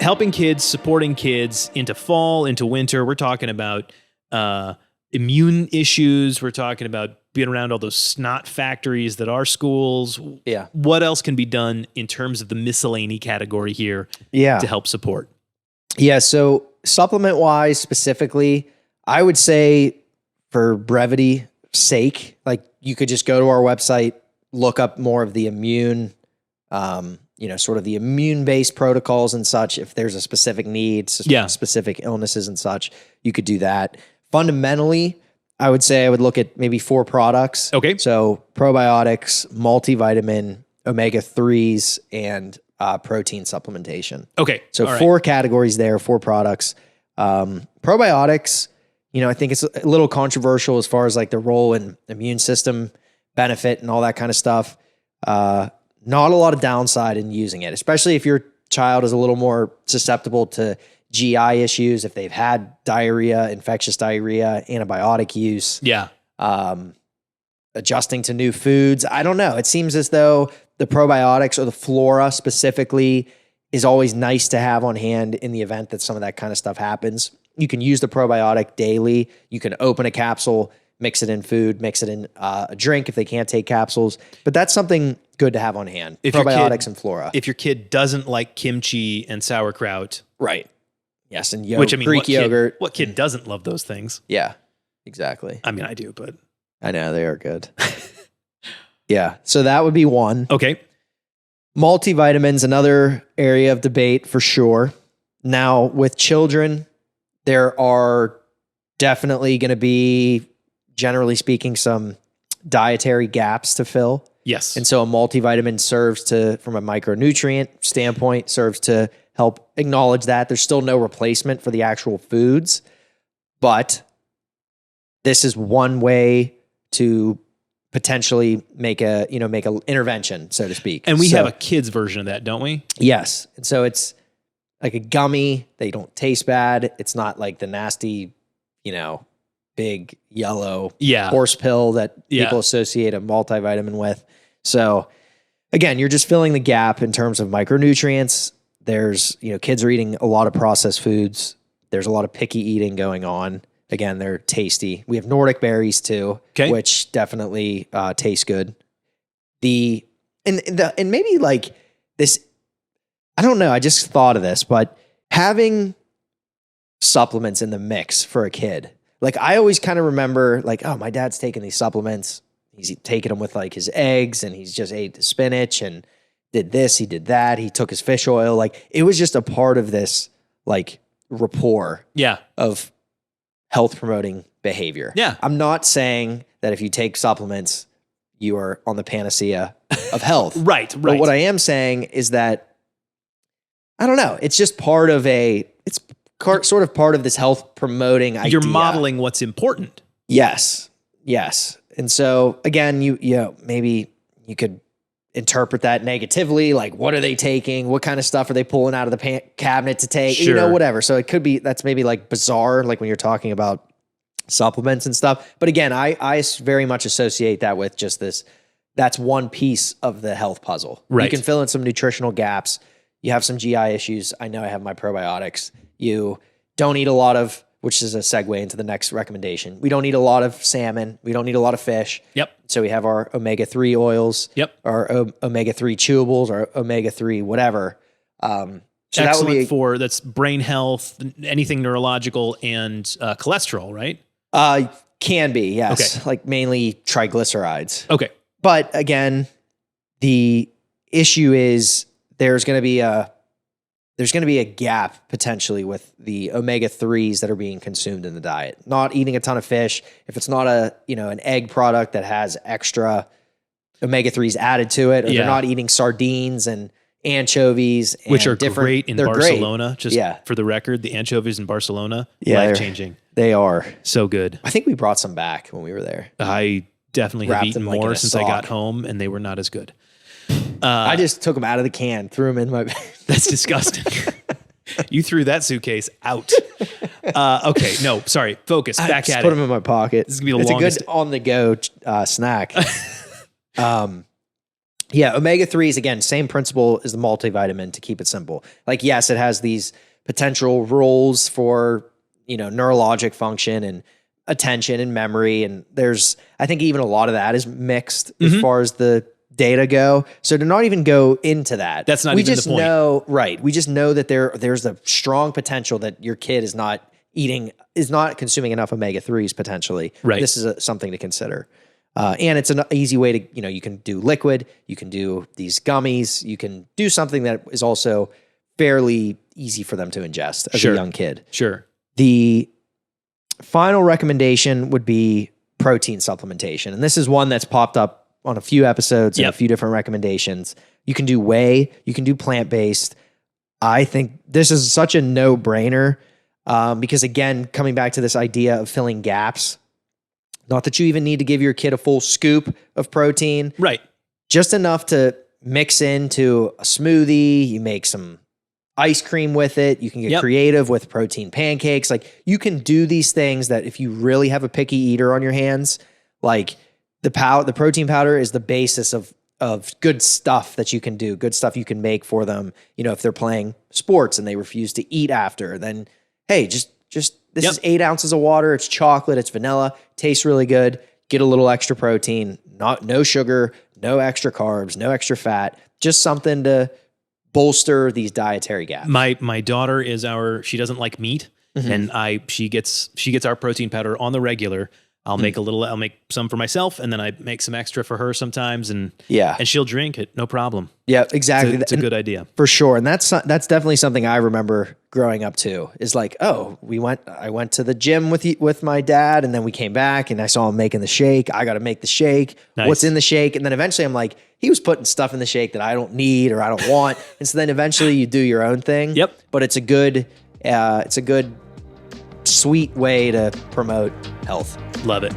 helping kids, supporting kids into fall, into winter. We're talking about immune issues. We're talking about being around all those snot factories that are schools. Yeah. What else can be done in terms of the miscellany category here to help support? Yeah. So supplement wise specifically, I would say for brevity sake, like you could just go to our website, look up more of the immune, sort of the immune-based protocols and such. If there's a specific need, specific illnesses and such, you could do that. Fundamentally, I would say I would look at maybe 4 products. Okay. So probiotics, multivitamin, omega-3s, and protein supplementation. Okay. So 4 categories there, 4 products. Probiotics, I think it's a little controversial as far as like the role in immune system benefit and all that kind of stuff. Not a lot of downside in using it, especially if your child is a little more susceptible to GI issues, if they've had diarrhea, infectious diarrhea, antibiotic use. Yeah. Adjusting to new foods. I don't know. It seems as though the probiotics or the flora specifically is always nice to have on hand in the event that some of that kind of stuff happens. You can use the probiotic daily. You can open a capsule, mix it in food, mix it in a drink if they can't take capsules. But that's something good to have on hand. Probiotics and flora. If your kid doesn't like kimchi and sauerkraut. Right. Yes, and Greek yogurt. What kid doesn't love those things? Yeah, exactly. I mean, I do, but... I know, they are good. Yeah, so that would be one. Okay. Multivitamins, another area of debate for sure. Now, with children, there are definitely going to be, generally speaking, some dietary gaps to fill. Yes. And so a multivitamin serves to, from a micronutrient standpoint, serves to help acknowledge that. There's still no replacement for the actual foods, but this is one way to potentially make a intervention, so to speak. And we have a kid's version of that, don't we? Yes. And so it's like a gummy. They don't taste bad. It's not like the nasty, big yellow horse pill that people associate a multivitamin with. So again, you're just filling the gap in terms of micronutrients. There's, kids are eating a lot of processed foods. There's a lot of picky eating going on. Again, they're tasty. We have Nordic berries too, which definitely taste good. And maybe like this, I don't know. I just thought of this, but having supplements in the mix for a kid, like I always kind of remember like, oh, my dad's taking these supplements. He's taking them with like his eggs and he's just ate the spinach and did this, he did that. He took his fish oil. Like it was just a part of this like rapport of health promoting behavior. Yeah. I'm not saying that if you take supplements, you are on the panacea of health. Right. But what I am saying is that, I don't know, it's just part of sort of part of this health promoting idea. You're modeling what's important. Yes. And so again, maybe you could interpret that negatively. Like, what are they taking? What kind of stuff are they pulling out of the cabinet to take? Sure. Whatever. So it could be, that's maybe like bizarre, like when you're talking about supplements and stuff. But again, I very much associate that with just this, that's one piece of the health puzzle. Right. You can fill in some nutritional gaps. You have some GI issues. I know I have my probiotics. You don't eat a lot of, which is a segue into the next recommendation. We don't eat a lot of salmon. We don't eat a lot of fish. Yep. So we have our omega-3 oils. Yep. Our omega-3 chewables, or omega-3 whatever. So excellent that's brain health, anything neurological, and cholesterol, right? Can be, yes. Okay. Like mainly triglycerides. Okay. But again, the issue is there's going to be a gap potentially with the omega-3s that are being consumed in the diet. Not eating a ton of fish. If it's not an egg product that has extra omega-3s added to it, or they're not eating sardines and anchovies, which are great in Barcelona. Great. Just for the record, the anchovies in Barcelona, life-changing. They are. So good. I think we brought some back when we were there. I definitely have eaten more since I got home, and they were not as good. I just took them out of the can, threw them in my... That's disgusting. You threw that suitcase out. Okay, no, sorry. Focus. Back at it. Put them in my pocket. This is going to be the longest. It's a good on-the-go snack. Yeah, omega-3s, again, same principle as the multivitamin, to keep it simple. Like, yes, it has these potential roles for, neurologic function and attention and memory. And I think even a lot of that is mixed as far as the data go. So to not even go into that, that's not even the point. We just know that there's a strong potential that your kid is not consuming enough omega-3s potentially. Right. This is something to consider. And it's an easy way to, you can do liquid, you can do these gummies, you can do something that is also fairly easy for them to ingest as a young kid. Sure. The final recommendation would be protein supplementation. And this is one that's popped up on a few episodes and a few different recommendations. You can do whey, you can do plant-based. I think this is such a no-brainer because, again, coming back to this idea of filling gaps, not that you even need to give your kid a full scoop of protein. Right. Just enough to mix into a smoothie. You make some ice cream with it. You can get creative with protein pancakes. Like, you can do these things that if you really have a picky eater on your hands, like the protein powder is the basis of good stuff that you can do, good stuff you can make for them. If they're playing sports and they refuse to eat after, then, hey, just this is 8 ounces of water. It's chocolate. It's vanilla. Tastes really good. Get a little extra protein. No sugar. No extra carbs. No extra fat. Just something to bolster these dietary gaps. My daughter she doesn't like meat, and she gets our protein powder on the regular. I'll make some for myself, and then I make some extra for her sometimes, and she'll drink it, no problem. Yeah, exactly. It's a good idea for sure, and that's definitely something I remember growing up too. Is like, I went to the gym with my dad, and then we came back, and I saw him making the shake. I got to make the shake. Nice. What's in the shake? And then eventually, I'm like, he was putting stuff in the shake that I don't need or I don't want, and so then eventually you do your own thing. Yep. But it's a good sweet way to promote health. Love it.